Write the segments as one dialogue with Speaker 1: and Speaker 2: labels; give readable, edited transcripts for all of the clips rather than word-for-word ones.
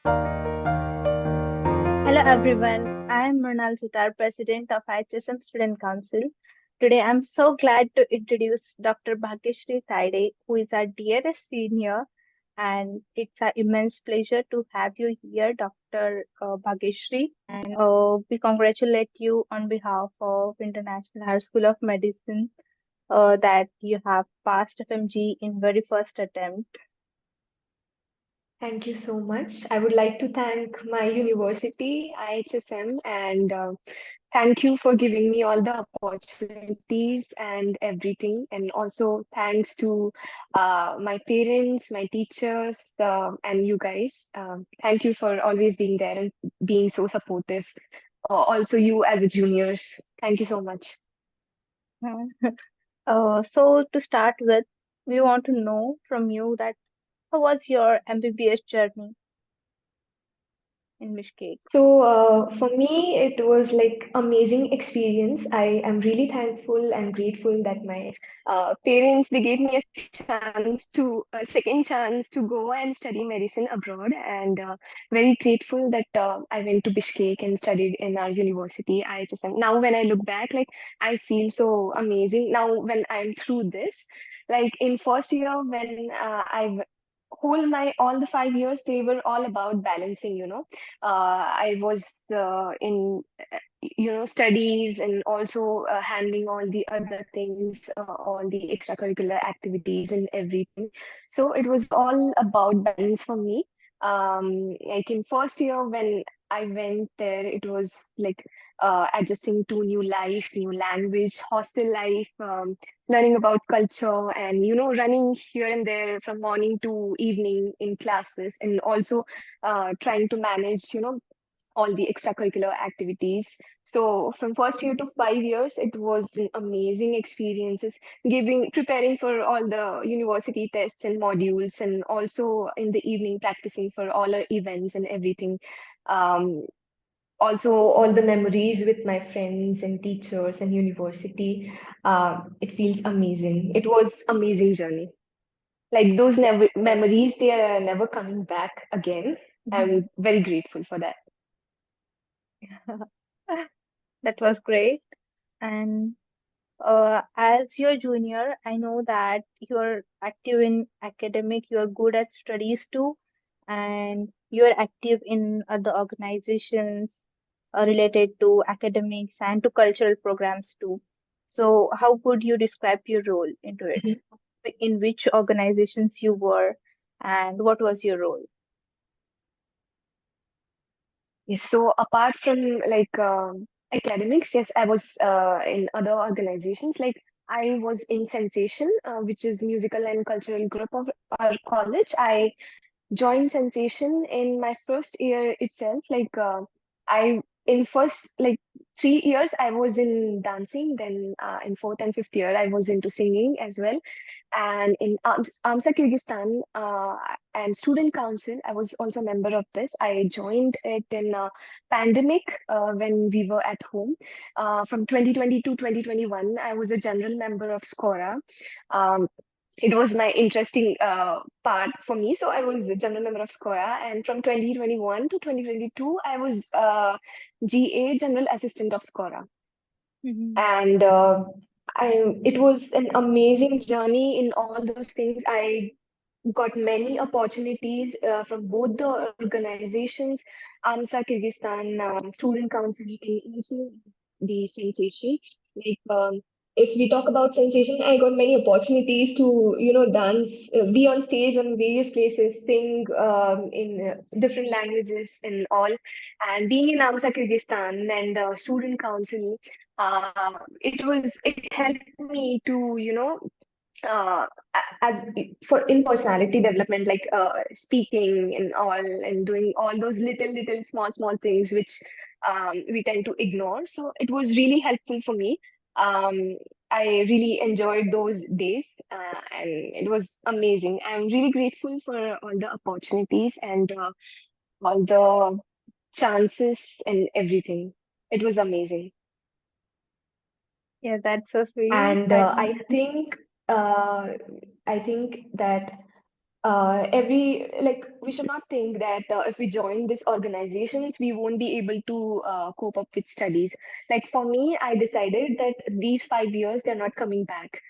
Speaker 1: Hello everyone, I am Mrinal Sutar, President of HSM Student Council. Today I am so glad to introduce Dr. Bhagyashree Tayade, who is our dearest senior, and it's an immense pleasure to have you here, Dr. Bhagyashree. And we congratulate you on behalf of International Higher School of Medicine that you have passed FMG in very first attempt.
Speaker 2: Thank you so much. I would like to thank my university, IHSM, and thank you for giving me all the opportunities and everything. And also thanks to my parents, my teachers, and you guys. Thank you for always being there and being so supportive. Also, you as a juniors. Thank you so much.
Speaker 1: So to start with, we want to know from you that how was your MBBS journey in Bishkek?
Speaker 2: For me, it was like amazing experience. I am really thankful and grateful that my parents they gave me a second chance to go and study medicine abroad, and very grateful that I went to Bishkek and studied in our university, IHSM. Now, when I look back, like I feel so amazing. Now, when I'm through this, like in first year when I whole my all the 5 years they were all about balancing, I was in studies and also handling all the other things, all the extracurricular activities and everything. So it was all about balance for me. Like in first year when I went there, it was like adjusting to new life, new language, hostel life, learning about culture, and running here and there from morning to evening in classes, and also trying to manage all the extracurricular activities. So from first year to 5 years, it was an amazing experiences, preparing for all the university tests and modules, and also in the evening practicing for all our events and everything. Um, Also all the memories with my friends and teachers and university. It feels amazing. It was amazing journey. Like those never memories, they are never coming back again. I'm very grateful for that.
Speaker 1: That was great. And as your junior, I know that you're active in academic, you're good at studies too, and you're active in other organizations related to academics and to cultural programs too. So, how would you describe your role into it? In which organizations you were, and what was your role?
Speaker 2: Yes, so apart from like academics, yes, I was in other organizations. Like I was in Sensation, which is musical and cultural group of our college. I joined Sensation in my first year itself. Like I in first like 3 years I was in dancing. Then in fourth and fifth year I was into singing as well. And in AMSA Kyrgyzstan and Student Council, I was also a member of this. I joined it in pandemic when we were at home. From 2020 to 2021, I was a general member of SCORA. Um, it was my interesting part for me. So I was a general member of SCORA, and from 2021 to 2022, I was GA, General Assistant of SCORA.
Speaker 1: Mhm.
Speaker 2: And it was an amazing journey in all those things. I got many opportunities from both the organizations, AMSA Kyrgyzstan, Student Council, and also the Sensation. Like, if we talk about Sensation, I got many opportunities to, dance, be on stage on various places, sing in different languages and all. And being in AMSA Kyrgyzstan and Student Council, it helped me to, uh, as for in personality development, like speaking and all, and doing all those little small things which we tend to ignore. So it was really helpful for me. um, I really enjoyed those days, and it was amazing. I'm really grateful for all the opportunities and all the chances and everything. It was amazing.
Speaker 1: Yeah, that's so sweet
Speaker 2: And
Speaker 1: that you.
Speaker 2: uh, I think that every like we should not think that if we join this organizations we won't be able to cope up with studies. Like for me, I decided that these 5 years they're not coming back.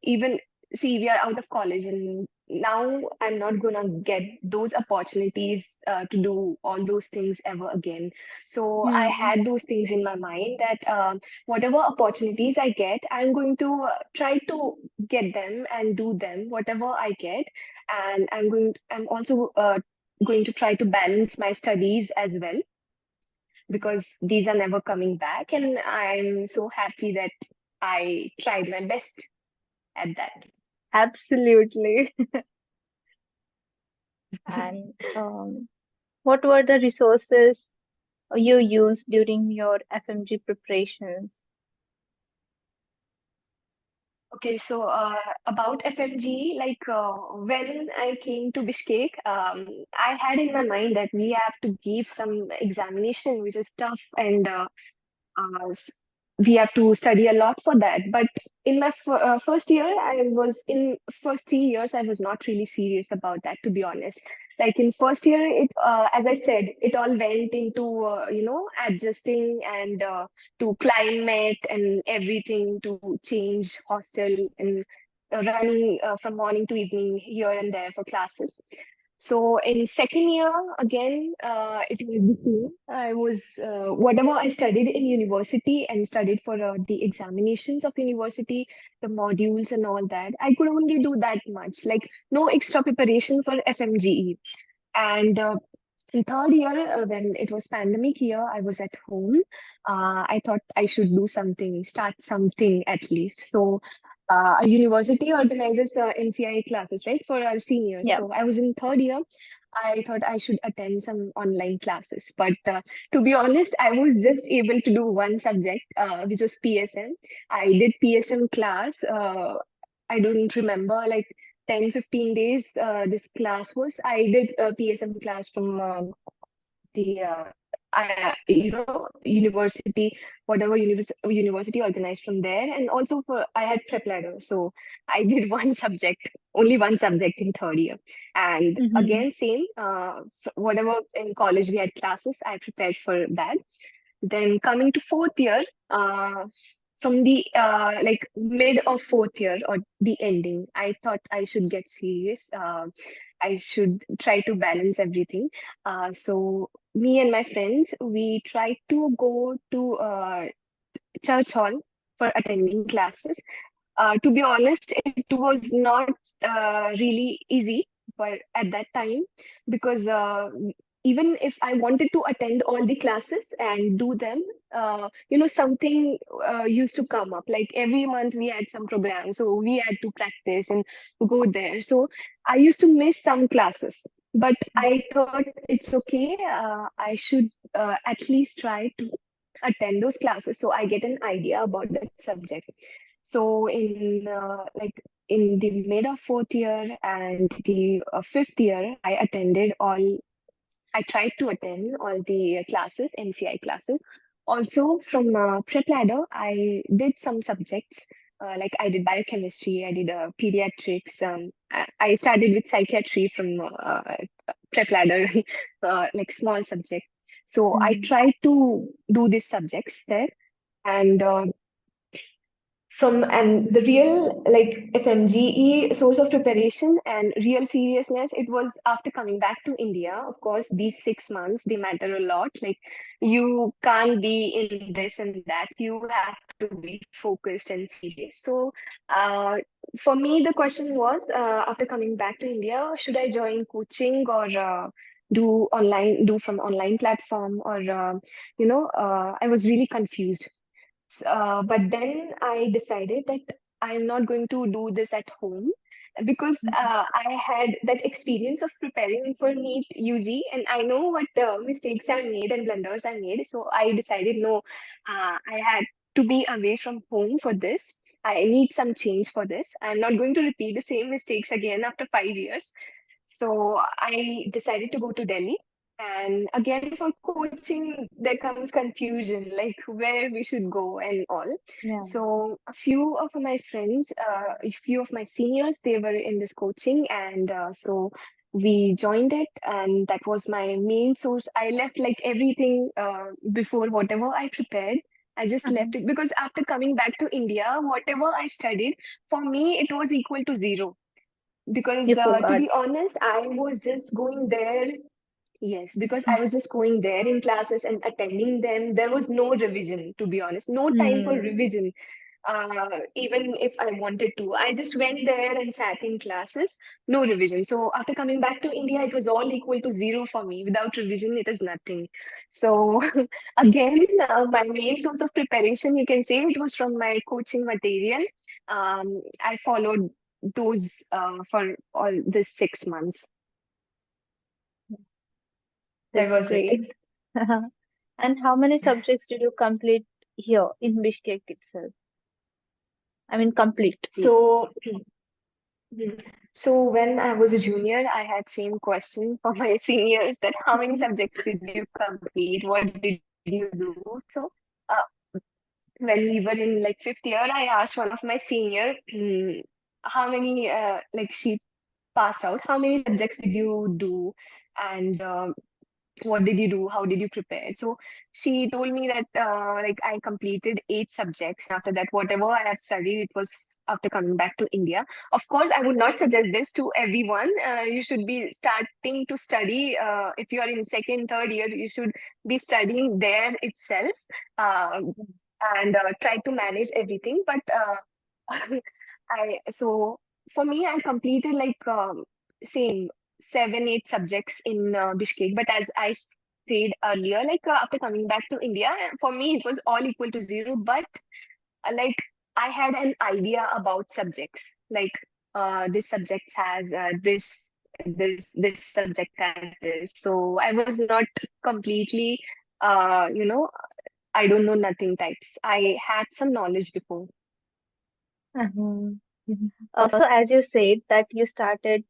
Speaker 2: Even see, we are out of college and now I'm not gonna get those opportunities to do all those things ever again. So I
Speaker 1: Hmm.
Speaker 2: had those things in my mind that whatever opportunities I get, I'm going to try to get them and do them whatever I get. And I'm also going to try to balance my studies as well, because these are never coming back, and I'm so happy that I tried my best at that.
Speaker 1: Absolutely. And what were the resources you used during your FMG preparations?
Speaker 2: Okay, so about FMG, like when I came to Bishkek, I had in my mind that we have to give some examination, which is tough, and s- we have to study a lot for that. But in my first year, I was in first 3 years, I was not really serious about that, to be honest. Like in first year, it as I said, it all went into adjusting and to climate and everything, to change hostel and running from morning to evening here and there for classes. So in second year, again, it was the same. I was whatever I studied in university and studied for the examinations of university, the modules and all that. I could only do that much, like no extra preparation for FMGE. And in third year, when it was pandemic year, I was at home. I thought I should do something, start something at least. So our university organizes NCI classes, right, for our seniors.
Speaker 1: Yeah.
Speaker 2: So I was in third year. I thought I should attend some online classes. But to be honest, I was just able to do one subject, which was PSM. I did PSM class. I don't remember, like 10-15 days this class was. I did a PSM class from the university, whatever university organized from there, and also for I had prep ladder, so I did one subject, only one subject in third year. And
Speaker 1: Mm-hmm.
Speaker 2: again same, whatever in college we had classes, I prepared for that. Then coming to fourth year, from the like mid of fourth year or the ending, I thought I should get serious. I should try to balance everything. So me and my friends, we tried to go to church hall for attending classes. To be honest, it was not really easy, but at that time, because even if I wanted to attend all the classes and do them, something used to come up. Like every month we had some program, so we had to practice and go there. So I used to miss some classes, but I thought it's okay. I should at least try to attend those classes so I get an idea about that subject. So in in the mid of fourth year and the fifth year, I tried to attend all the classes, NCI classes. Also from prep ladder, I did some subjects. Like I did biochemistry, I did pediatrics. I started with psychiatry from prep ladder, like small subject. So I
Speaker 1: Mm-hmm.
Speaker 2: tried to do these subjects there, and from and the real like FMGE source of preparation and real seriousness, it was after coming back to India. Of course, these 6 months they matter a lot. Like you can't be in this and that. You have to be focused and serious. So uh, for me, the question was after coming back to India, should I join coaching or do from online platform or I was really confused. But then I decided that I'm not going to do this at home, because I had that experience of preparing for NEET UG, and I know what mistakes I made and blunders I made. So I decided no, I had to be away from home for this. I need some change for this. I'm not going to repeat the same mistakes again after 5 years. So I decided to go to Delhi. And again, for coaching, there comes confusion, like where we should go and all.
Speaker 1: Yeah.
Speaker 2: So a few of my friends, a few of my seniors, they were in this coaching, and so we joined it, and that was my main source. I left like everything before whatever I prepared. I just left
Speaker 1: Mhm.
Speaker 2: it because after coming back to India, whatever I studied, for me, it was equal to zero. Because
Speaker 1: You
Speaker 2: to
Speaker 1: forgot.
Speaker 2: be honest, I was just going there. Yes, because I was just going there in classes and attending them. There was no revision, to be honest, no time for
Speaker 1: Hmm.
Speaker 2: revision. Even if I wanted to, I just went there and sat in classes, no revision. So after coming back to India, it was all equal to zero for me. Without revision, it is nothing. So again, my main source of preparation, you can say, it was from my coaching material. I followed those for all this 6 months. That
Speaker 1: That's
Speaker 2: was it.
Speaker 1: great. And how many subjects did you complete here in Bishkek itself? I mean, completely.
Speaker 2: So, mhm. So when I was a junior, I had same question for my seniors that how many subjects did you complete? What did you do? So uh, when we were in like fifth year, I asked one of my senior, how many like she passed out, how many subjects did you do? And what did you do? How did you prepare? So she told me that like I completed 8 subjects. After that, whatever I have studied, it was after coming back to India. Of course, I would not suggest this to everyone. You should be starting to study. If you are in second, third year, you should be studying there itself, uh, and try to manage everything. But I so for me, I completed like same 7, 8 subjects in Bishkek. But as I said earlier, like after coming back to India, for me it was all equal to zero. But like I had an idea about subjects. Like this subject has this subject has this. So I was not completely you know I don't know nothing types. I had some knowledge before.
Speaker 1: Mhm. So, as you said, that you started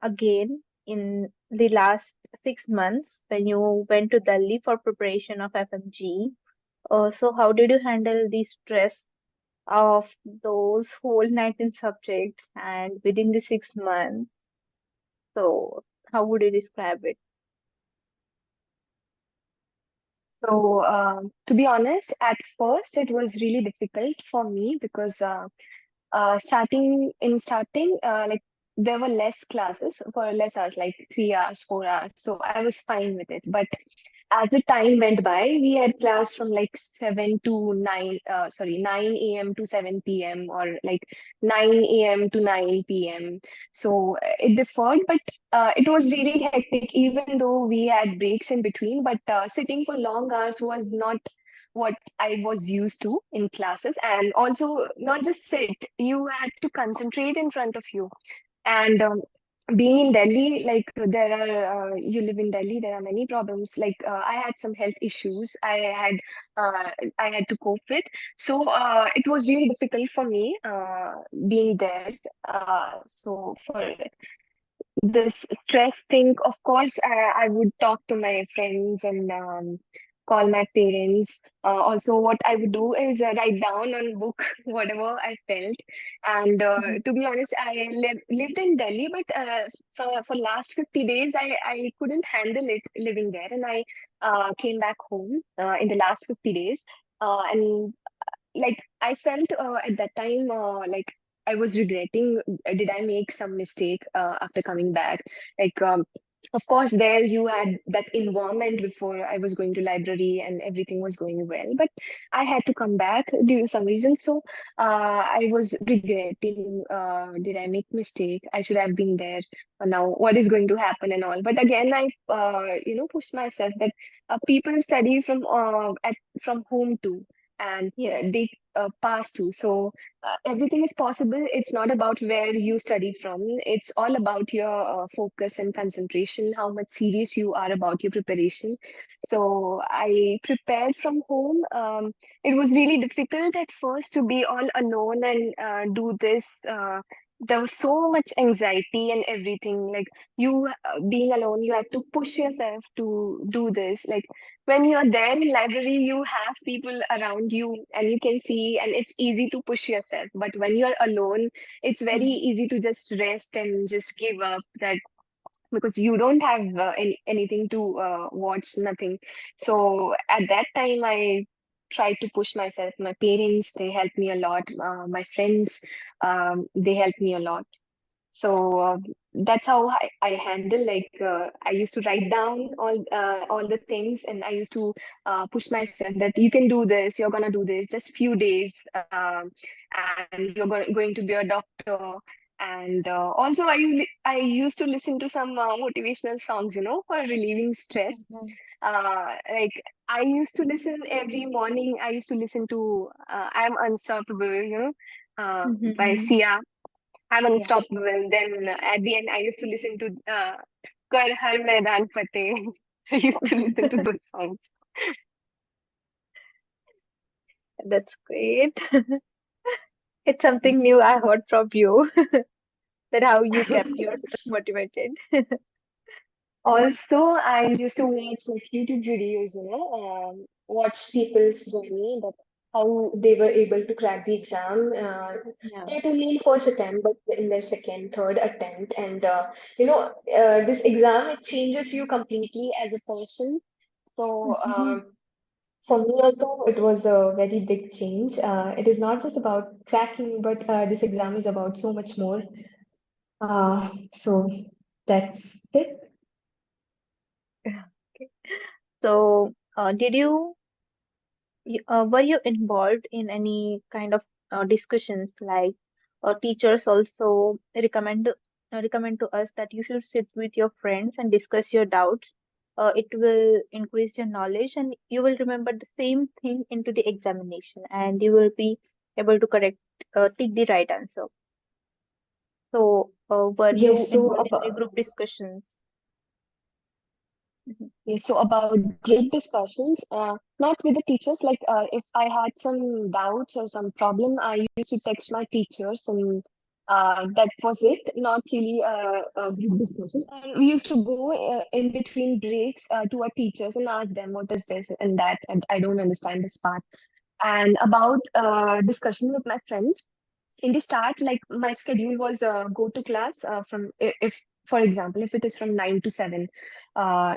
Speaker 1: again in the last 6 months when you went to Delhi for preparation of FMG. So, how did you handle the stress of those whole 19 subjects and within the 6 months? So, how would you describe it?
Speaker 2: So, to be honest, at first it was really difficult for me because starting like there were less classes for less hours, like 3 hours, 4 hours. So I was fine with it. But as the time went by, we had class from like 7 to 9, sorry, 9 a.m. to 7 p.m. or like 9 a.m. to 9 p.m. So it differed, but it was really hectic, even though we had breaks in between. But sitting for long hours was not what I was used to in classes. And also, not just sit, you had to concentrate in front of you. And being in Delhi, like you live in Delhi, there are many problems. Like I had some health issues. I had to cope with. So it was really difficult for me being there. So for this stress thing, of course, I would talk to my friends and call my parents. Also, what I would do is write down on book whatever I felt. And
Speaker 1: Mhm.
Speaker 2: to be honest, I lived in Delhi, but for last 50 days, I couldn't handle it living there, and I came back home in the last 50 days. And like I felt at that time like I was regretting, did I make some mistake after coming back? Like of course there you had that environment before I was going to library and everything was going well, but I had to come back due to some reasons. So I was regretting, did I make mistake? I should have been there. Now what is going to happen and all. But again I pushed myself that people study from home too, and
Speaker 1: Yes.
Speaker 2: they pass too. So everything is possible. It's not about where you study from. It's all about your focus and concentration, how much serious you are about your preparation. So I prepared from home. It was really difficult at first to be all alone and do this. there was so much anxiety and everything. Like you being alone, you have to push yourself to do this. Like when you're there in library, you have people around you and you can see, and it's easy to push yourself. But when you're alone, it's very
Speaker 1: Mhm.
Speaker 2: easy to just rest and just give up. That because you don't have anything to watch, nothing. So at that time, I tried to push myself. My parents, they helped me a lot. My friends, they helped me a lot. So that's how I handle. Like I used to write down all the things, and I used to push myself that you can do this. You're gonna do this. Just few days, and you're going to be a doctor. And also, I used to listen to some motivational songs, for relieving stress.
Speaker 1: Mhm.
Speaker 2: Like I used to listen every morning. I used to listen to "I'm Unstoppable," by
Speaker 1: Mhm.
Speaker 2: Sia. I'm
Speaker 1: Yeah,
Speaker 2: unstoppable. Then at the end, I used to listen to Kar Har Maidan Fateh. I used to listen to those songs.
Speaker 1: that's great. It's something new I heard from you, that how you kept yourself motivated.
Speaker 2: Also, I used to watch like YouTube videos, watch people's journey, that how they were able to crack the exam,
Speaker 1: Yeah.
Speaker 2: not only in first attempt, but in their second, third attempt. And this exam, it changes you completely as a person. So
Speaker 1: Mhm.
Speaker 2: for me also, it was a very big change. It is not just about cracking, but this exam is about so much more. So that's it.
Speaker 1: Okay. So, were you involved in any kind of discussions, like teachers also recommend to us that you should sit with your friends and discuss your doubts. It will increase your knowledge and you will remember the same thing into the examination and you will be able to take the right answer. So, were you
Speaker 2: Yes, so
Speaker 1: involved in the
Speaker 2: about
Speaker 1: group discussions? Mhm.
Speaker 2: yes, so about group discussions, not with the teachers. Like if I had some doubts or some problem, I used to text my teachers, and that was it. Not really a group discussion. And we used to go in between breaks to our teachers and ask them what is this and that, and I don't understand this part. And about discussion with my friends, in the start, like my schedule was go to class from if for example, if it is from 9 to 7,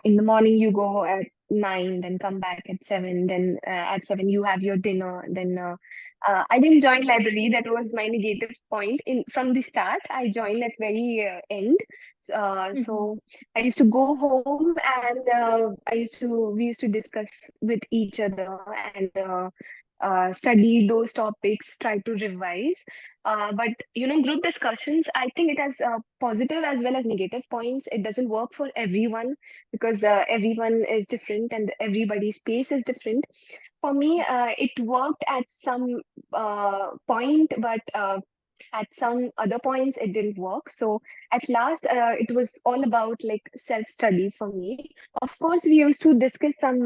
Speaker 2: in the morning you go at 9, then come back at 7, then at 7 you have your dinner. Then I didn't join library. That was my negative point. In From the start, I joined at very end.
Speaker 1: Mhm.
Speaker 2: So I used to go home, and we used to discuss with each other, and study those topics, try to revise. But group discussions, I think it has positive as well as negative points. It doesn't work for everyone because everyone is different and everybody's pace is different. For me, it worked at some point, but at some other points it didn't work. So at last, it was all about like self-study for me. Of course, we used to discuss some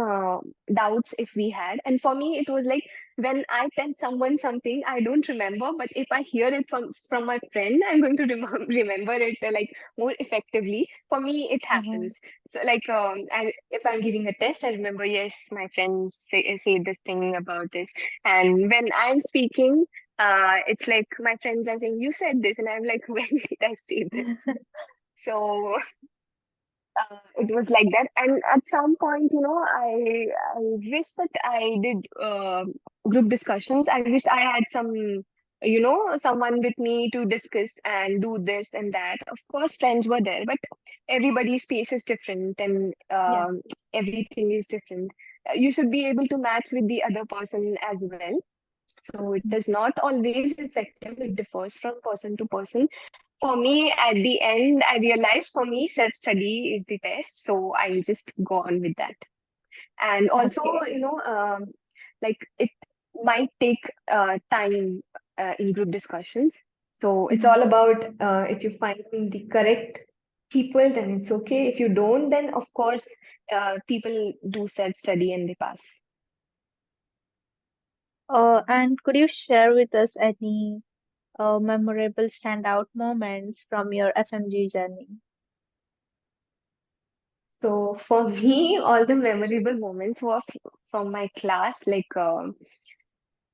Speaker 2: doubts if we had, and for me, it was like when I tell someone something, I don't remember, but if I hear it from my friend, I'm going to remember it like more effectively. For me, it
Speaker 1: Mhm.
Speaker 2: happens. So like if I'm giving a test, I remember, yes, my friend say this thing about this. And when I'm speaking, it's like my friends are saying, you said this, and I'm like, when did I say this? So it was like that. And at some point, I wish that I did group discussions. I wish I had someone with me to discuss and do this and that. Of course, friends were there, but everybody's space is different, and
Speaker 1: Yeah.
Speaker 2: everything is different. You should be able to match with the other person as well. So it is not always effective. It differs from person to person. For me, at the end, I realized for me, self-study is the best. So I just go on with that. And also,
Speaker 1: Okay.
Speaker 2: like it might take time in group discussions. So it's
Speaker 1: Mhm.
Speaker 2: all about if you find the correct people, then it's okay. If you don't, then of course, people do self-study and they pass.
Speaker 1: And could you share with us any memorable standout moments from your FMG journey?
Speaker 2: So for me, all the memorable moments were from my class.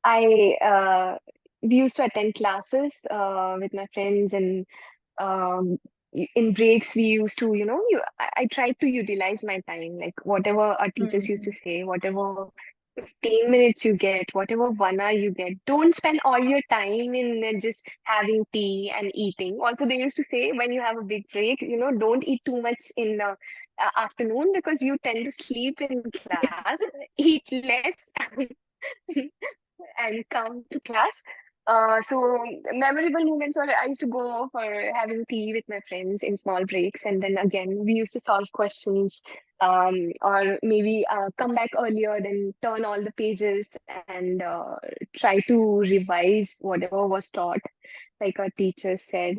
Speaker 2: I we used to attend classes with my friends, and in breaks we used to, I tried to utilize my time, like whatever our teachers used to
Speaker 1: Mm-hmm.
Speaker 2: say, whatever 15 minutes you get, whatever 1 hour you get, don't spend all your time in just having tea and eating. Also, they used to say when you have a big break, don't eat too much in the afternoon because you tend to sleep in class. Eat less and come to class. So memorable moments are I used to go for having tea with my friends in small breaks, and then again we used to solve questions, or maybe come back earlier, then turn all the pages and try to revise whatever was taught, like our teacher said.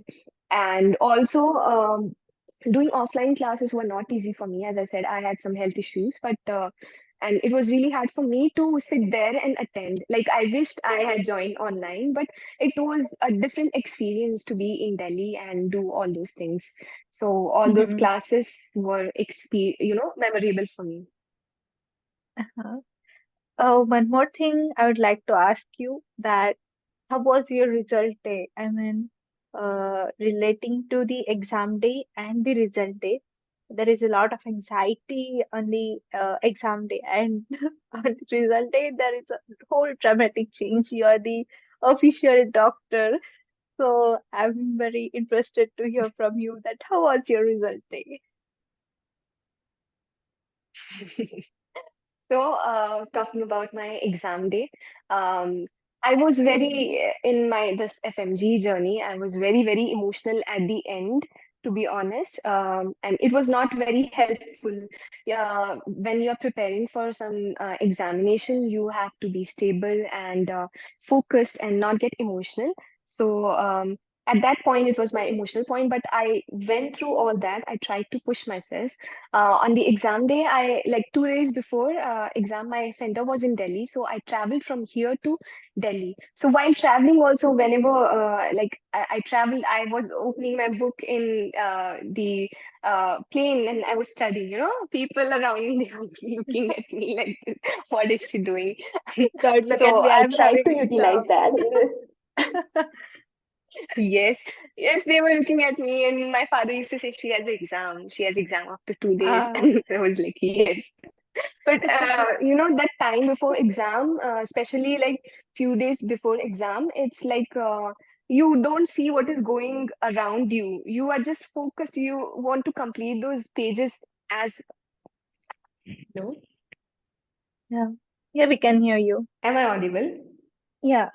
Speaker 2: And also, doing offline classes were not easy for me. As I said, I had some health issues, but and it was really hard for me to sit there and attend. Like I wished I had joined online, but it was a different experience to be in Delhi and do all those things. So all those
Speaker 1: Mm-hmm.
Speaker 2: classes were memorable for me.
Speaker 1: Uh-huh. One more thing I would like to ask you that how was your result day? I mean, relating to the exam day and the result day, there is a lot of anxiety on the exam day, and on the result day, there is a whole dramatic change. You are the official doctor, so I'm very interested to hear from you that how was your result day?
Speaker 2: So, talking about my exam day, um, I was very in my this FMG journey. I was very, very emotional at the end, to be honest, and it was not very helpful. When you're preparing for some examination, you have to be stable and focused and not get emotional. So, at that point, it was my emotional point, but I went through all that. I tried to push myself on the exam day. I like 2 days before exam, my center was in Delhi, so I traveled from here to Delhi. So while traveling also, whenever I traveled, I was opening my book in the plane and I was studying. People around me they were looking at me like this, what is she doing?
Speaker 1: God, look at
Speaker 2: So
Speaker 1: me,
Speaker 2: I
Speaker 1: I'm
Speaker 2: tried
Speaker 1: having
Speaker 2: to utilize
Speaker 1: exam.
Speaker 2: that. Yes, yes, they were looking at me, and my father used to say, "She has exam. She has exam after 2 days,"
Speaker 1: Ah,
Speaker 2: and I was like, "Yes." But that time before exam, especially like few days before exam, it's like you don't see what is going around you. You are just focused. You want to complete those pages as no.
Speaker 1: yeah, yeah, we can hear you.
Speaker 2: Am I audible?
Speaker 1: Yeah.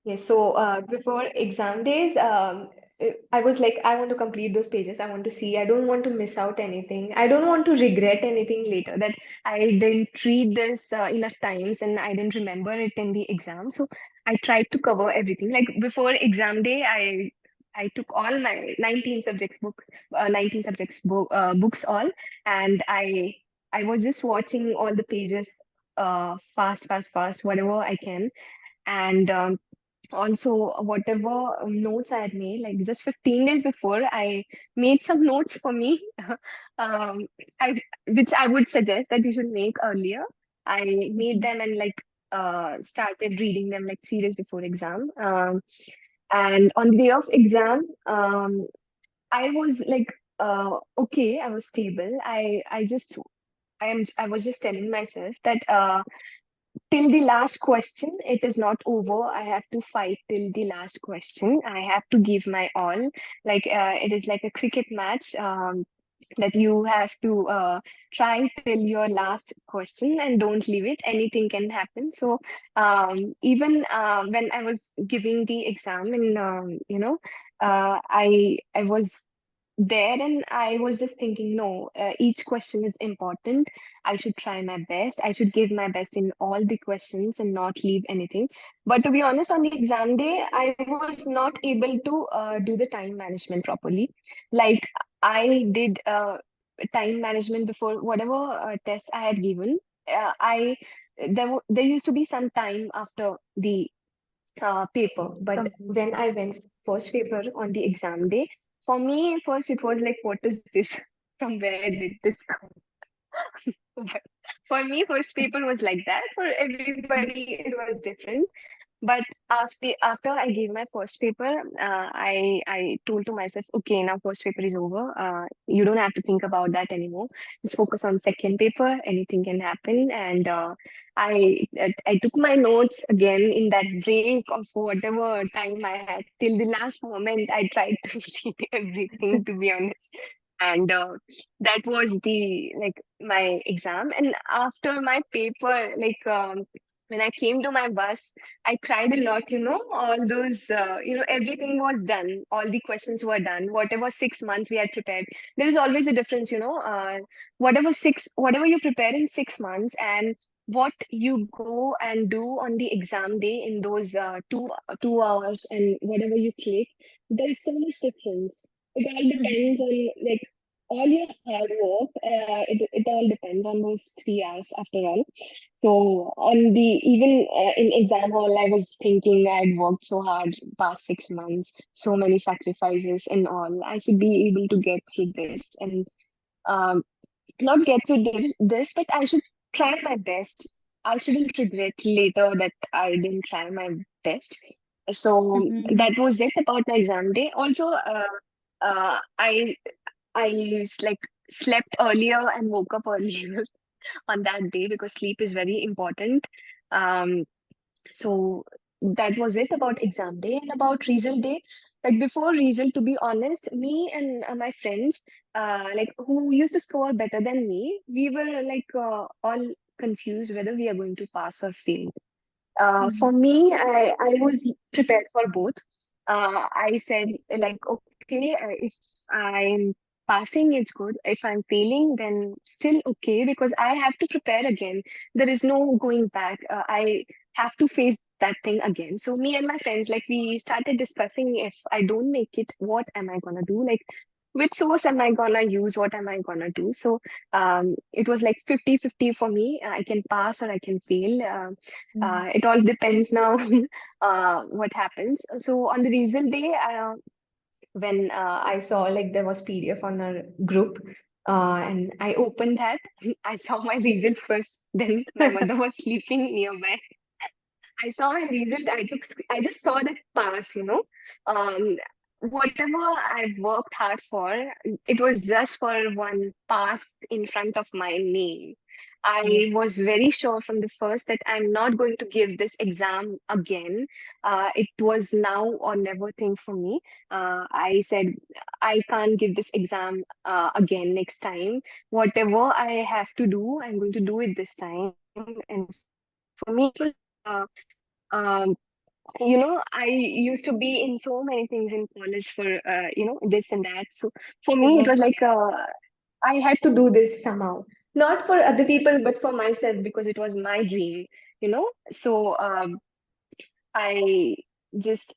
Speaker 2: Yes, so before exam days, I was like, I want to complete those pages. I want to see. I don't want to miss out anything. I don't want to regret anything later that I didn't read this enough times and I didn't remember it in the exam. So I tried to cover everything. Like before exam day, I took all my 19 subjects books all, and I was just watching all the pages fast, fast, fast, whatever I can. And also whatever notes I had made, like just 15 days before, I made some notes for me, um, which I would suggest that you should make earlier. I made
Speaker 1: Mhm.
Speaker 2: them and started reading them like 3 days before exam. And on the day of exam, I was like, okay, I was stable. I was just telling myself that till the last question, it is not over. I have to fight till the last question. I have to give my all. Like it is like a cricket match. That you have to try till your last question and don't leave it. Anything can happen. So even when I was giving the exam, and I was there and I was just thinking, no, each question is important. I should try my best. I should give my best in all the questions and not leave anything. But to be honest, on the exam day, I was not able to do the time management properly. Like I did time management before whatever tests I had given. I there used to be some time after the paper. But when I went first paper on the exam day, for me, first it was like, what is this? From where did this come? But for me, first paper was like that. For everybody, it was different. But after I gave my first paper, I told to myself, okay, now first paper is over. You don't have to think about that anymore. Just focus on second paper. Anything can happen. And I took my notes again in that break of whatever time I had till the last moment. I tried to read everything, to be honest. And that was the like my exam. And after my paper, when I came to my bus, I cried a lot, all those, everything was done. All the questions were done. Whatever 6 months we had prepared, there is always a difference, whatever you prepare in 6 months and what you go and do on the exam day in those 2 hours and whatever you click, there is so much difference. It all depends on like all your hard work. It all depends on those 3 hours after all. So on the even in exam hall, I was thinking I'd worked so hard past 6 months, so many sacrifices and all. I should be able to get through this and um, not get through this, but I should try my best. I shouldn't regret later that I didn't try my best. So
Speaker 1: Mhm.
Speaker 2: that was it about my exam day. Also, uh, I I like slept earlier and woke up earlier on that day because sleep is very important. Um, so that was it about exam day and about result day. Like before result, to be honest, me and my friends, like who used to score better than me, we were all confused whether we are going to pass or fail. For
Speaker 1: Mhm.
Speaker 2: me, I was prepared for both. I said, like, okay, if I'm passing, it's good. If I'm failing, then still okay, because I have to prepare again. There is no going back. I have to face that thing again. So me and my friends, like, we started discussing, if I don't make it, what am I gonna do? Like, which source am I gonna use? What am I gonna do? So it was like 50-50 for me. I can pass or I can fail.
Speaker 1: Mhm.
Speaker 2: It all depends now what happens. So on the result day, when I saw like there was PDF on our group, and I opened that, I saw my result first. Then my mother was sleeping nearby. I saw my result. I just saw that pass, whatever I've worked hard for, it was just for one pass in front of my name.
Speaker 1: Yeah.
Speaker 2: I was very sure from the first that I'm not going to give this exam again. It was now or never thing for me. I said, I can't give this exam again next time. Whatever I have to do, I'm going to do it this time. And for me, it was um, I used to be in so many things in college for this and that. So for me it
Speaker 1: Yeah.
Speaker 2: was like I had to do this somehow, not for other people but for myself, because it was my dream. So I just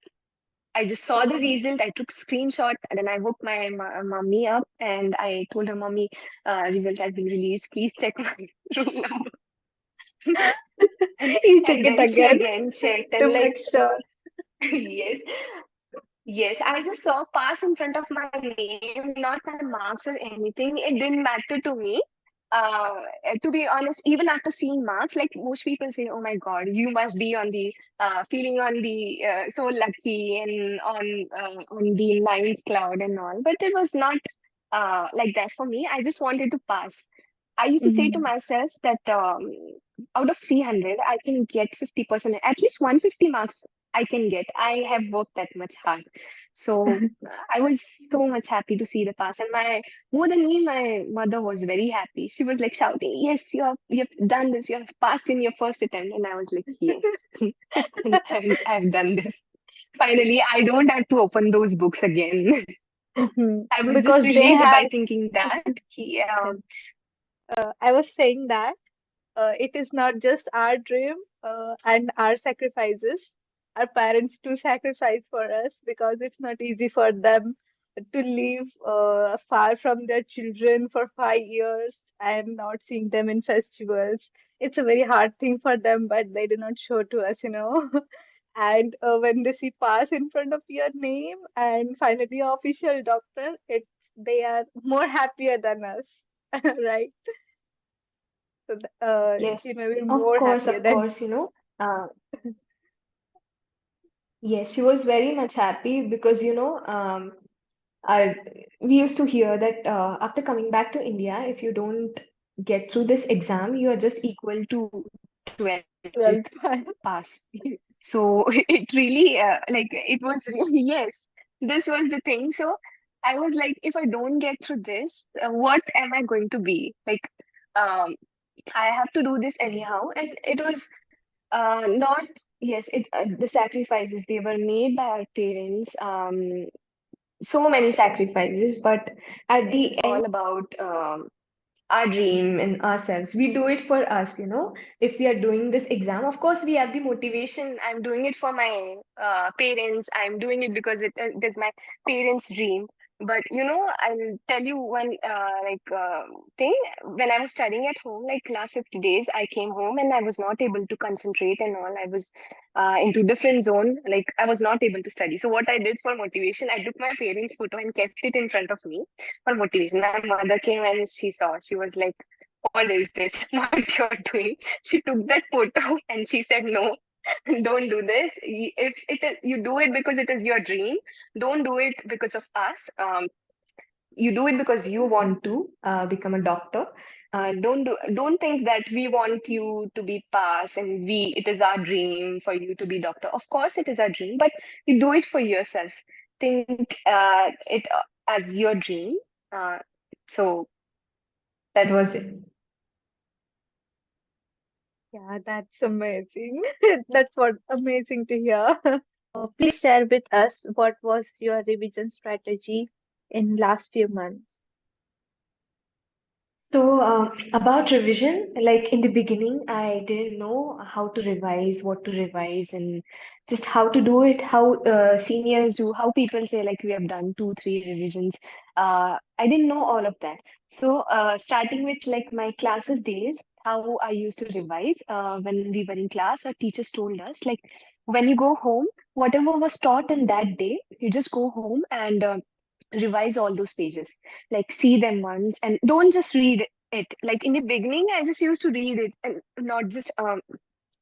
Speaker 2: I just saw the result. I took screenshot and then I woke my mommy up and I told her, mommy, result has been released, please check my room number. and
Speaker 1: You check
Speaker 2: and
Speaker 1: it
Speaker 2: then she
Speaker 1: again
Speaker 2: again checked
Speaker 1: to
Speaker 2: and like
Speaker 1: make sure.
Speaker 2: yes. Yes, I just saw pass in front of my name, not my marks or anything. It didn't matter to me. To be honest, even after seeing marks, like most people say, "Oh my God, you must be on the feeling on the so lucky and on the ninth cloud and all." But it was not like that for me. I just wanted to pass. I used to say to
Speaker 1: Mhm.
Speaker 2: myself that out of 300, I can get 50%, at least 150 marks I can get. I have worked that much hard. So I was so much happy to see the pass. And more than me, my mother was very happy. She was like shouting, yes, you've done this. You have passed in your first attempt. And I was like, yes, I've done this. Finally, I don't have to open those books again.
Speaker 1: Mhm.
Speaker 2: I was just
Speaker 1: Because they
Speaker 2: relieved by
Speaker 1: have,
Speaker 2: thinking that. Yeah.
Speaker 1: I was saying that it is not just our dream and our sacrifices. Our parents do sacrifice for us because it's not easy for them to live far from their children for 5 years and not seeing them in festivals. It's a very hard thing for them, but they do not show to us. And when they see pass in front of your name and finally official doctor, they are more happier than us, right? So she
Speaker 2: Yes,
Speaker 1: may be more happier
Speaker 2: of
Speaker 1: than.
Speaker 2: course, yes, she was very much happy because, I, we used to hear that after coming back to India, if you don't get through this exam, you are just equal to 12th
Speaker 1: 12th
Speaker 2: pass.
Speaker 1: pass.
Speaker 2: So it really, like, it was really, yes, this was the thing. So I was like, if I don't get through this, what am I going to be? Like, um, I have to do this anyhow. And it was not, yes, the sacrifices they were made by our parents. So many sacrifices, but at the end, all about our dream and ourselves. We do it for us, If we are doing this exam, of course, we have the motivation. I'm doing it for my parents. I'm doing it because it is my parents' dream. But I'll tell you one thing. When I was studying at home, like last 50 days, I came home and I was not able to concentrate and all. I was into different zone. Like I was not able to study. So what I did for motivation, I took my parents' photo and kept it in front of me for motivation. My mother came and she saw. She was like, "What is this? What you're doing?" She took that photo and she said, "No, don't do this. If it is, you do it because it is your dream. Don't do it because of us. You do it because you want to become a doctor. Don't think that we want you to be passed and we it is our dream for you to be doctor. Of course, it is our dream, but you do it for yourself. Think it as your dream. Uh, so that was it.
Speaker 1: Yeah, that's amazing. That's what amazing to hear. Please share with us what was your revision strategy in last few months.
Speaker 2: So, about revision, like in the beginning, I didn't know how to revise, what to revise, and just how to do it, how seniors do, how people say, like, we have done two, three revisions. I didn't know all of that. So, starting with like my classes days, how I used to revise when we were in class, our teachers told us, like, when you go home, whatever was taught in that day, you just go home and revise all those pages, like see them once and don't just read it. Like in the beginning I just used to read it and not just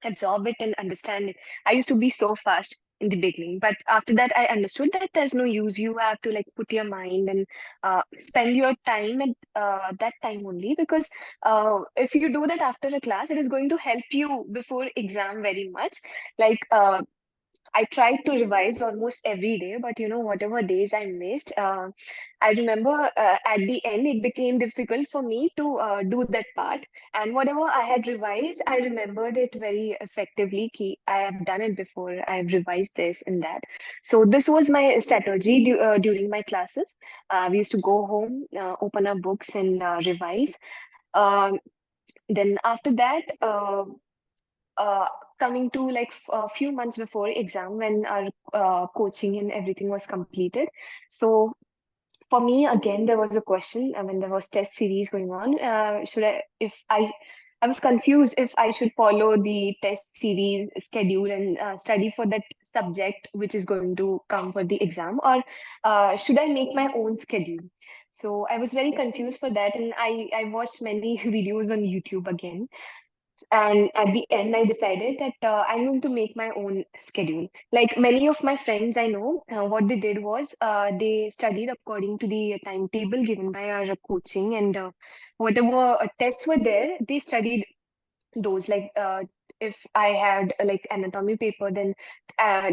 Speaker 2: absorb it and understand it. I used to be so fast in the beginning, but after that I understood that there's no use. You have to like put your mind and spend your time at that time only, because if you do that after a class, it is going to help you before exam very much. Like I tried to revise almost every day, but whatever days I missed, I remember at the end it became difficult for me to do that part. And whatever I had revised, I remembered it very effectively. I have done it before. I have revised this and that. So this was my strategy during my classes. We used to go home, open our books, and revise. Um, then after that. Uh, Coming to like a few months before exam, when our coaching and everything was completed. So for me, again, there was a question when there was test series going on. Should I, if I was confused if I should follow the test series schedule and study for that subject which is going to come for the exam, or should I make my own schedule? So I was very confused for that, and I watched many videos on YouTube again, and at the end I decided that I'm going to make my own schedule. Like many of my friends I know, what they did was they studied according to the timetable given by our coaching, and whatever tests were there, they studied those. Like if I had like anatomy paper, then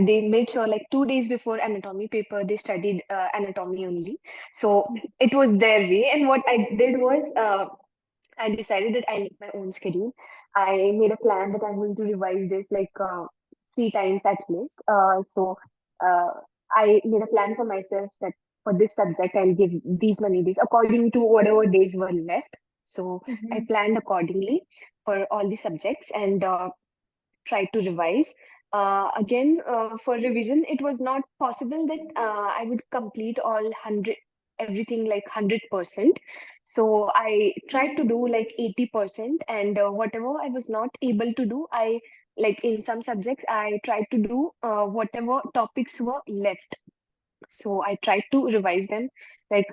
Speaker 2: they made sure like 2 days before anatomy paper they studied anatomy only. So it was their way, and what I did was I decided that I make my own schedule. I made a plan that I'm going to revise this like 3 times at least. Uh, I made a plan for myself that for this subject I'll give these many days according to whatever days were left. So I
Speaker 1: Mhm.
Speaker 2: planned accordingly for all the subjects and tried to revise. Again, for revision, it was not possible that I would complete all 100, everything like 100%. So I tried to do like 80%, and whatever I was not able to do, I like in some subjects, I tried to do whatever topics were left. So I tried to revise them. Like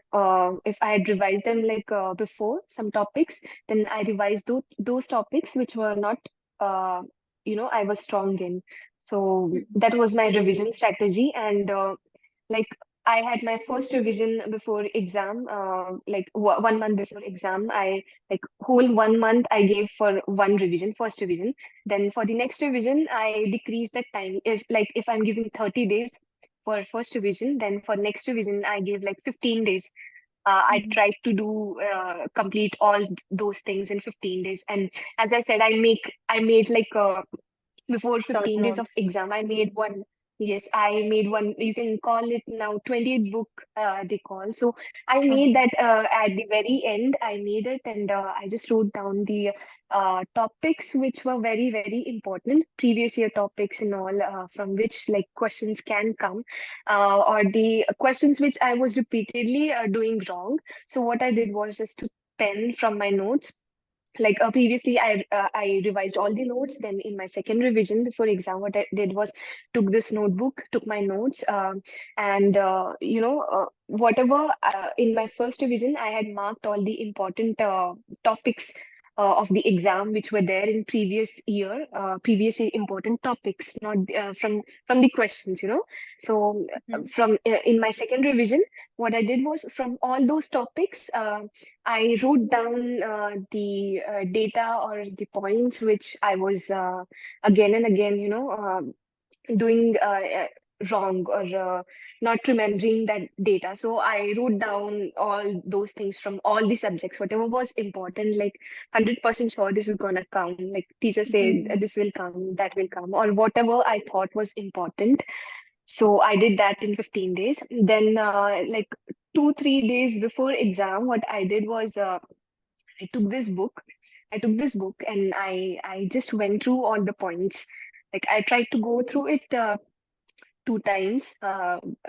Speaker 2: if I had revised them like before some topics, then I revised those topics which were not, uh, I was strong in. So
Speaker 1: Mhm.
Speaker 2: that was my revision strategy. And like I had my first revision before exam, like 1 month before exam. I like whole 1 month I gave for one revision, first revision. Then for the next revision, I decreased that time. If I'm giving 30 days for first revision, then for next revision I gave like 15 days. I
Speaker 1: Mhm.
Speaker 2: tried to do complete all those things in 15 days. And as I said, I made like before
Speaker 1: Short
Speaker 2: 15 days of
Speaker 1: notes.
Speaker 2: exam, I made one. Yes, I made one. You can call it now 20th book, they call. So I made
Speaker 1: Uh-huh.
Speaker 2: that at the very end. I made it, and I just wrote down the topics which were very, very important, previous year topics and all, from which like questions can come, or the questions which I was repeatedly doing wrong. So what I did
Speaker 1: Mhm.
Speaker 2: was just to pen from my notes. Like previously I revised all the notes. Then in my second revision before exam, what I did was took this notebook, took my notes, and whatever in my first revision I had marked all the important topics of the exam which were there in previous year, previously important topics, not from the questions, so
Speaker 1: Mhm.
Speaker 2: from in my second revision, what I did was from all those topics, I wrote down the data or the points which I was again and again, doing wrong or not remembering that data. So I wrote down all those things from all the subjects, whatever was important, like 100% sure this is gonna come. Like teacher said,
Speaker 1: Mhm.
Speaker 2: this will come, that will come, or whatever I thought was important. So I did that in 15 days. Then, like 2, 3 days before exam, what I did was I took this book. I took this book and I just went through all the points. Like I tried to go through it 2 times,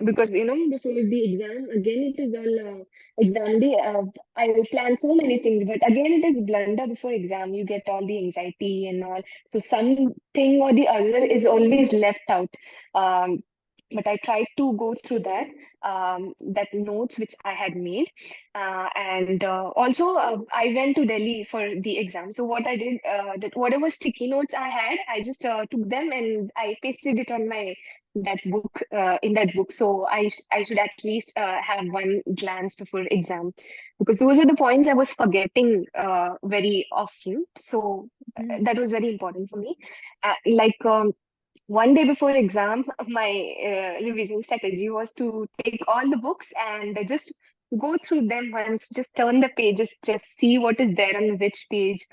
Speaker 2: because before the exam again it is all exam day. I plan so many things, but again it is blunder before exam. You get all the anxiety and all, so something or the other is always left out. Um, but I tried to go through that notes which I had made, and also I went to Delhi for the exam. So what I did, that whatever sticky notes I had, I just took them and I pasted it on my that book in that book. So I should at least have one glance before exam, because those are the points I was forgetting very often. So
Speaker 1: Mhm.
Speaker 2: that was very important for me. Like one day before exam, my revision strategy was to take all the books and just go through them once, just turn the pages, just see what is there on which page,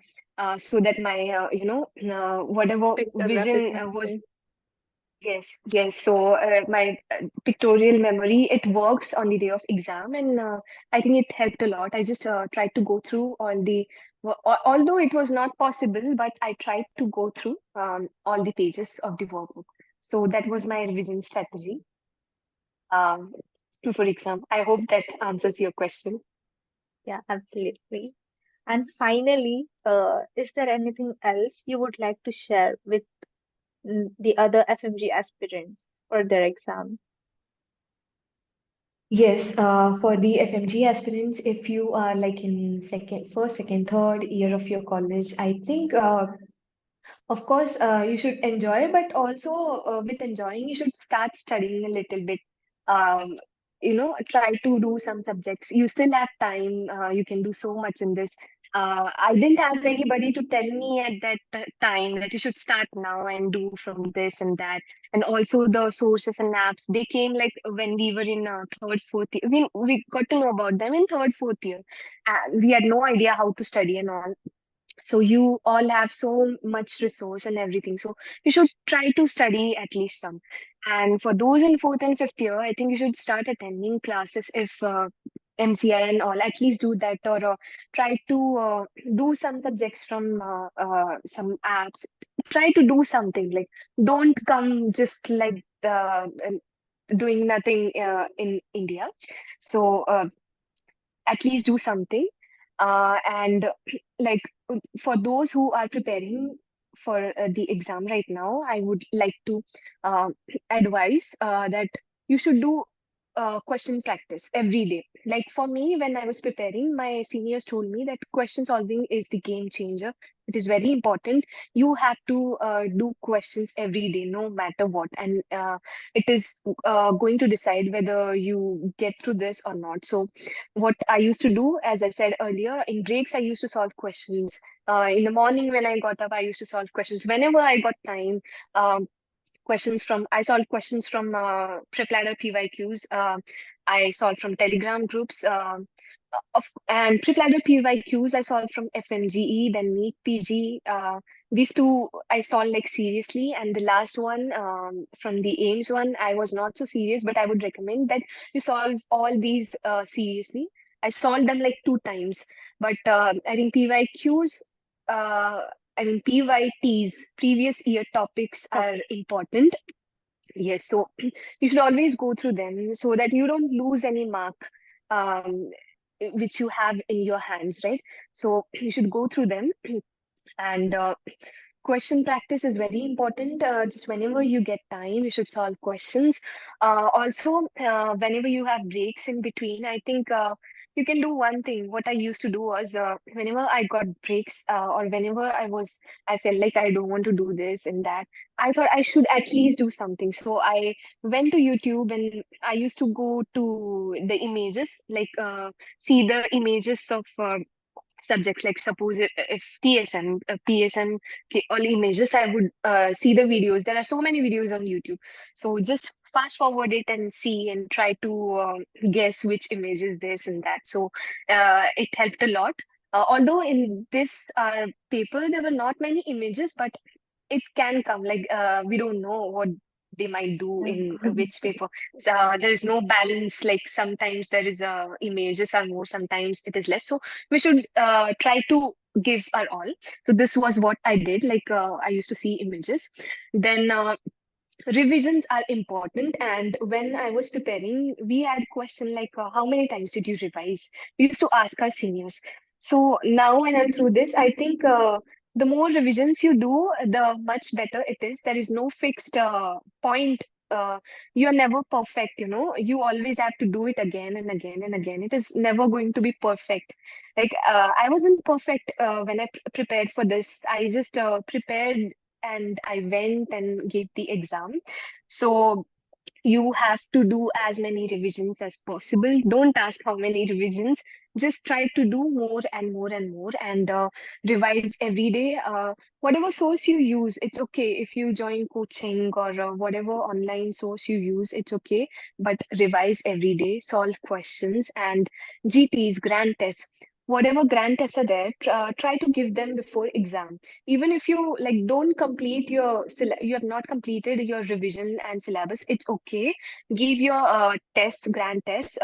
Speaker 2: so that my whatever
Speaker 1: Pictographic
Speaker 2: vision was.
Speaker 1: memory.
Speaker 2: Yes, yes. So my pictorial memory, it works on the day of exam, and I think it helped a lot. I just tried to go through all the, although it was not possible, but I tried to go through all the pages of the workbook. So that was my revision strategy um, for exam. I hope that answers your question.
Speaker 1: Yeah, absolutely. And finally, is there anything else you would like to share with the other FMG aspirants for their exam?
Speaker 2: Yes, for the FMG aspirants, if you are like in first, second, third year of your college, I think of course, you should enjoy, but also with enjoying, you should start studying a little bit. Um, try to do some subjects. You still have time. You can do so much in this. I didn't have anybody to tell me at that time that you should start now and do from this and that. And also the sources and apps, they came like when we were in third, fourth year. We got to know about them in third, fourth year. We had no idea how to study and all. So you all have so much resource and everything, so you should try to study at least some. And for those in fourth and fifth year, I think you should start attending classes. If MCI and all, at least do that, or try to do some subjects from some apps. Try to do something, like don't come just like doing nothing in India. So at least do something. And like for those who are preparing for the exam right now, I would like to uh, advise that you should do question practice every day. Like for me, when I was preparing, my seniors told me that question solving is the game changer. It is very important. You have to do questions every day, no matter what, and it is going to decide whether you get through this or not. So what I used to do, as I said earlier, in breaks, I used to solve questions. In the morning when I got up, I used to solve questions. Whenever I got time, I solved questions from Prepladder PYQs. I solved from Telegram groups. And Prepladder PYQs I solved from FMGE, then NEET PG. These two I solved like seriously, and the last one from the AIMS one, I was not so serious, but I would recommend that you solve all these seriously. I solved them like 2 times, but I think PYQs. Uh, I mean, PYTs, previous year topics,
Speaker 1: Okay.
Speaker 2: are important. Yes, so you should always go through them so that you don't lose any mark um, which you have in your hands, right? So you should go through them. And question practice is very important. Just whenever you get time, you should solve questions. Also, whenever you have breaks in between, I think you can do one thing. What I used to do was whenever I got breaks or whenever I felt like I don't want to do this and that, I thought I should at least do something. So I went to YouTube and I used to go to the images, like see the images of subjects. Like suppose if PSM, okay, all images, I would see the videos. There are so many videos on YouTube, so just fast forward it and see and try to guess which image is this and that. So it helped a lot. Although in this paper there were not many images, but it can come. Like we don't know what they might do in which paper. So, there is no balance. Like sometimes there is images are more, sometimes it is less. So we should try to give our all. So this was what I did. Like I used to see images. Then revisions are important, and when I was preparing, we had question like how many times did you revise? We used to ask our seniors. So now when I'm through this, I think the more revisions you do, the much better it is. There is no fixed point. You're never perfect, you always have to do it again and again and again. It is never going to be perfect. Like I wasn't perfect when I prepared for this. I just prepared and I went and gave the exam. So you have to do as many revisions as possible. Don't ask how many revisions. Just try to do more and more and more, and revise every day. Whatever source you use, it's okay. If you join coaching or whatever online source you use, it's okay. But revise every day, solve questions, and GTs, grand tests. Whatever grand tests are there, try to give them before exam. Even if you like don't complete you have not completed your revision and syllabus, it's okay. Give your grand test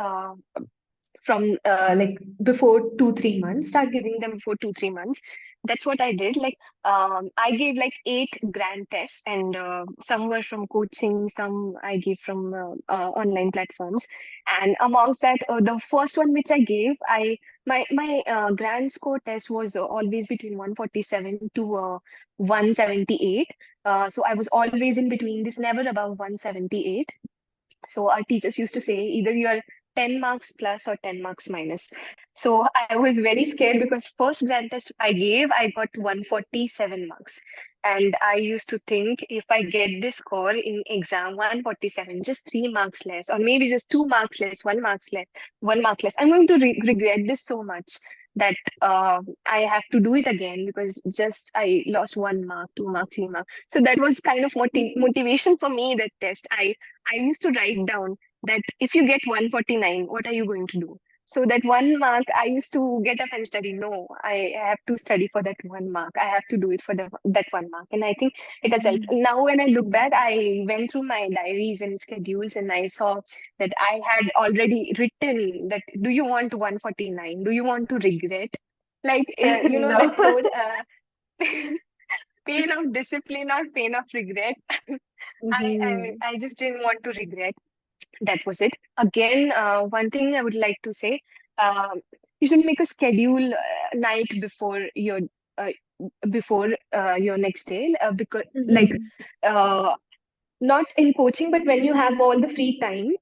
Speaker 2: from like before 2 3 months. Start giving them before 2 3 months. That's what I did. Like I gave like 8 grand tests, and some were from coaching, some I gave from online platforms. And amongst that, the first one which I gave, I my grand score test was always between 147 to 178. So I was always in between this, never above 178. So our teachers used to say either you are 10 marks plus or 10 marks minus. So I was very scared because first grand test I gave, I got 147 marks. And I used to think if I get this score in exam 147, just 3 marks less, or maybe just 2 marks less, 1 marks less, 1 mark less, I'm going to regret this so much that I have to do it again because just I lost 1 mark, 2 marks, 3 marks. So that was kind of motivation for me, that test. I used to write down that if you get 149, what are you going to do? So that 1 mark, I used to get up and study. No, I have to study for that 1 mark. I have to do it for that 1 mark. And I think it has helped. Now, when I look back, I went through my diaries and schedules and I saw that I had already written that, do you want 149? Do you want to regret? Like, that
Speaker 1: No.
Speaker 2: quote, pain of discipline or pain of regret. I just didn't want to regret. That was it. Again, one thing I would like to say, um, you should make a schedule night before your before your next day, because like
Speaker 1: Mhm.
Speaker 2: uh, not in coaching, but when you have all the free time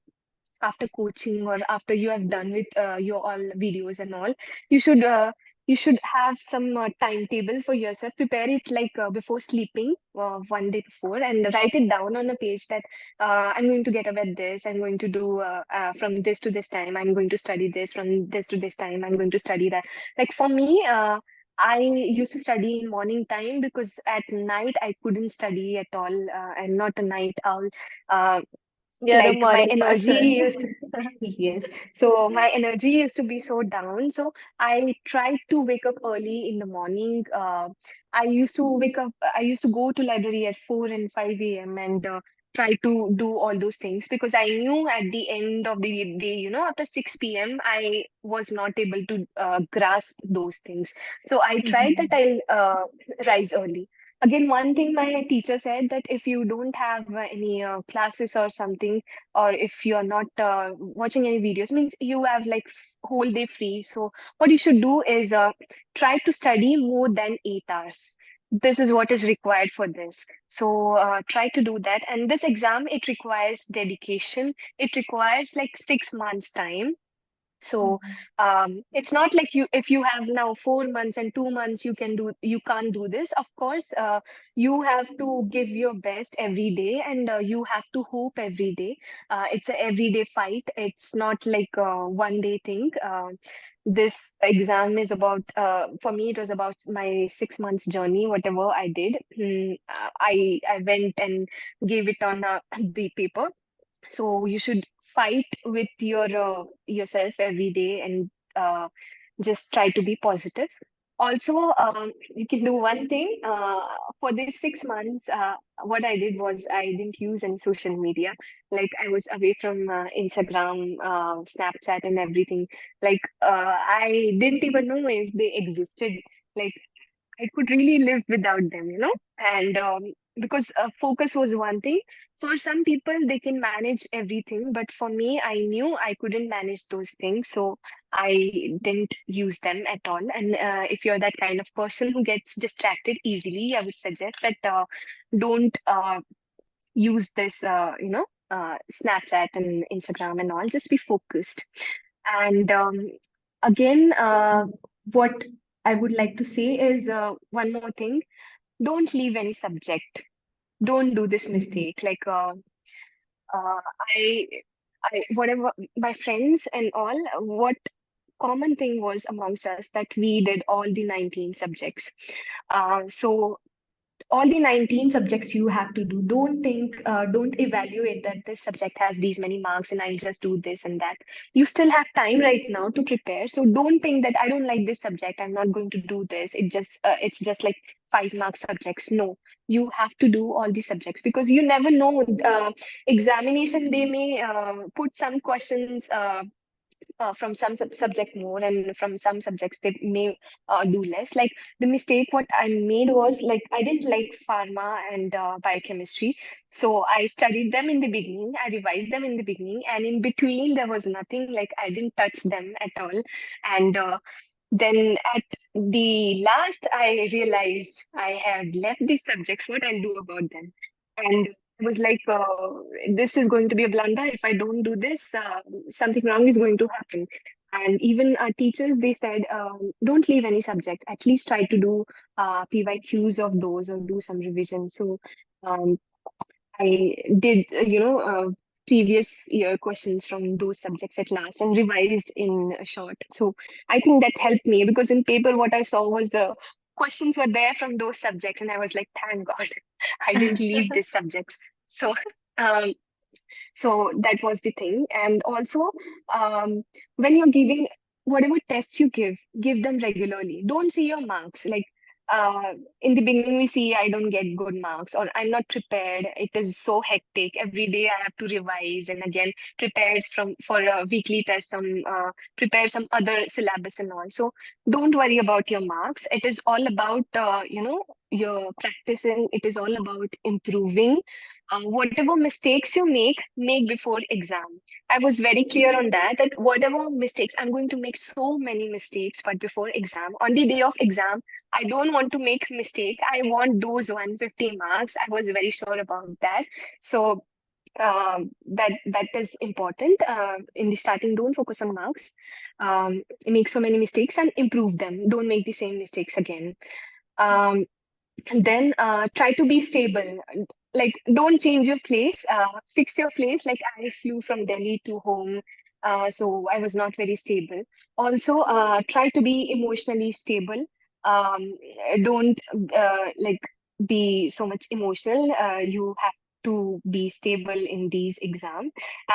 Speaker 2: after coaching or after you have done with your all videos and all, you should you should have some timetable for yourself. Prepare it like before sleeping, one day before, and write it down on a page that I'm going to get up at this. I'm going to do from this to this time. I'm going to study this from this to this time. I'm going to study that. Like for me. I used to study in morning time because at night I couldn't study at all. I'm not a night owl. Uh,
Speaker 1: You're a
Speaker 2: like my
Speaker 1: morning
Speaker 2: energy
Speaker 1: person.
Speaker 2: used to, yes, so my energy used to be so down, so I tried to wake up early in the morning. I used to go to library at 4 and 5 a.m. and try to do all those things because I knew at the end of the day, after 6 p.m. I was not able to grasp those things. So I tried that
Speaker 1: Mhm.
Speaker 2: I'll rise early. Again, one thing my teacher said that if you don't have any classes or something, or if you're not watching any videos, means you have like whole day free. So what you should do is try to study more than 8 hours. This is what is required for this. So try to do that. And this exam, it requires dedication. It requires like 6 months time. So
Speaker 1: Mhm.
Speaker 2: it's not like you if you have now 4 months and 2 months you can't do this. Of course, you have to give your best every day and you have to hope every day. It's a everyday fight. It's not like a one day thing. This exam is about for me it was about my 6 months journey. Whatever I did, I went and gave it on the paper. So you should fight with yourself every day and just try to be positive. Also, you can do one thing. For these 6 months, what I did was I didn't use any social media. Like I was away from Instagram, Snapchat, and everything. Like I didn't even know if they existed. Like I could really live without them. And because focus was one thing. For some people, they can manage everything, but for me, I knew I couldn't manage those things, so I didn't use them at all. And if you're that kind of person who gets distracted easily, I would suggest that don't use this, Snapchat and Instagram and all. Just be focused. And again, what I would like to say is one more thing. Don't leave any subject. Don't do this mistake. Like uh, I, whatever my friends and all, what common thing was amongst us that we did all the 19 subjects. So all the 19 subjects you have to do. Don't evaluate that this subject has these many marks and I'll just do this and that. You still have time right now to prepare. So don't think that I don't like this subject, I'm not going to do this. It's just like 5 mark subjects. No, you have to do all the subjects because you never know. Examination, they may put some questions from some subject more and from some subjects they may do less. Like the mistake what I made was like I didn't like pharma and biochemistry, so I studied them in the beginning, I revised them in the beginning, and in between there was nothing. Like I didn't touch them at all. And then at the last, I realized I had left these subjects. What I'll do about them? And I was like, this is going to be a blunder. If I don't do this, something wrong is going to happen. And even our teachers, they said, don't leave any subject. At least try to do PYQs of those or do some revision. So um, I did, previous year questions from those subjects at last and revised in a short. So I think that helped me because in paper, what I saw was the questions were there from those subjects. And I was like, thank God, I didn't leave these subjects. So, um, so that was the thing. And also, um, when you're giving whatever tests you give them regularly. Don't see your marks. Like in the beginning, we see I don't get good marks or I'm not prepared. It is so hectic. Every day I have to revise and again prepare from for a weekly test, prepare some other syllabus and all. So don't worry about your marks. It is all about your practicing. It is all about improving whatever mistakes you make before exam. I was very clear on that, that whatever mistakes, I'm going to make so many mistakes, but before exam, on the day of exam, I don't want to make mistake. I want those 150 marks. I was very sure about that. So that is important. In the starting, don't focus on marks. Make so many mistakes and improve them. Don't make the same mistakes again. Um, and then try to be stable. Like, don't change your place. Fix your place. Like, I flew from Delhi to home, so I was not very stable. Also, try to be emotionally stable. Um, don't like be so much emotional. You have to be stable in these exams.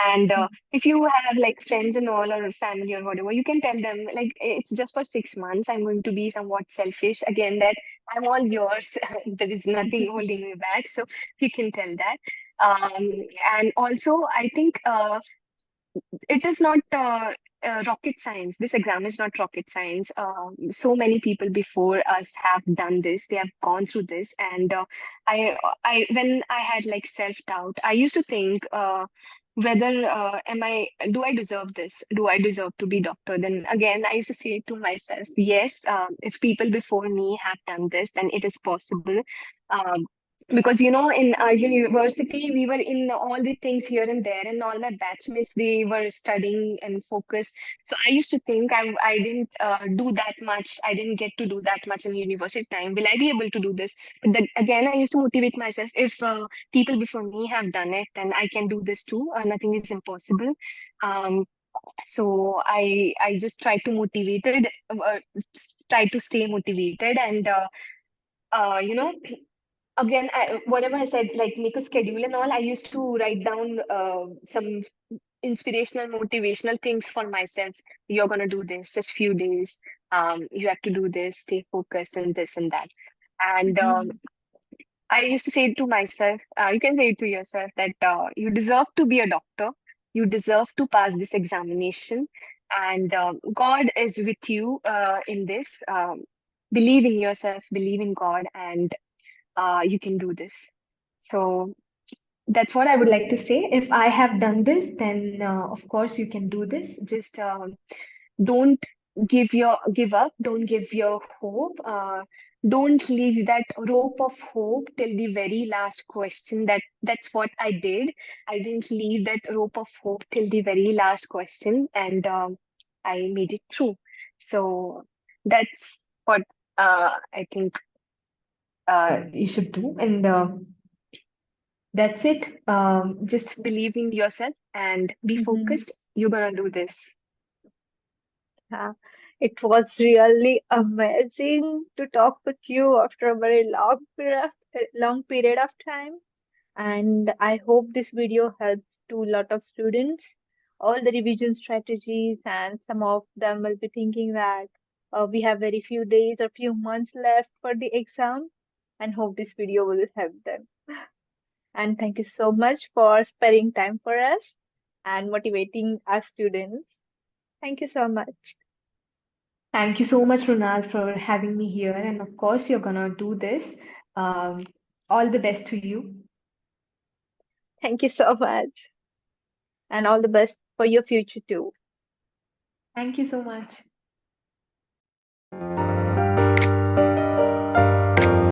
Speaker 2: And if you have like friends and all, or family or whatever, you can tell them like it's just for 6 months. I'm going to be somewhat selfish again. That I'm all yours. There is nothing holding me back. So you can tell that. And also, I think it is not rocket science. This exam is not rocket science. So many people before us have done this. They have gone through this, and when I had like self-doubt, I used to think, whether do I deserve this? Do I deserve to be doctor? Then again, I used to say to myself, yes, if people before me have done this, then it is possible. Um, because in our university we were in all the things here and there, and all my batchmates, they were studying and focused. So I used to think I didn't do that much. I didn't get to do that much in university time. Will I be able to do this? But then again, I used to motivate myself, if people before me have done it, then I can do this too. Nothing is impossible. um, so I just try to motivated try to stay motivated, and you know again, whatever I said, like make a schedule and all, I used to write down some inspirational, motivational things for myself. You're gonna do this, just few days. You have to do this, stay focused, and this and that. And I used to say to myself, you can say it to yourself, that you deserve to be a doctor. You deserve to pass this examination, and God is with you in this. Believe in yourself, believe in God, and you can do this. So that's what I would like to say. If I have done this, then of course you can do this. Just don't give up. Don't give your hope. Don't leave that rope of hope till the very last question. That's what I did. I didn't leave that rope of hope till the very last question, and I made it through. So that's what I think you should do. And that's it. Just believe in yourself and be
Speaker 1: Mhm.
Speaker 2: focused. You're gonna do this.
Speaker 1: Yeah, it was really amazing to talk with you after a very long period of time. And I hope this video helps to a lot of students. All the revision strategies, and some of them will be thinking that we have very few days or few months left for the exam, and hope this video will help them. And thank you so much for sparing time for us and motivating our students. Thank you so much.
Speaker 2: Thank you so much, Runal, for having me here. And of course, you're gonna do this. Um, all the best to you.
Speaker 1: Thank you so much. And all the best for your future too.
Speaker 2: Thank you so much.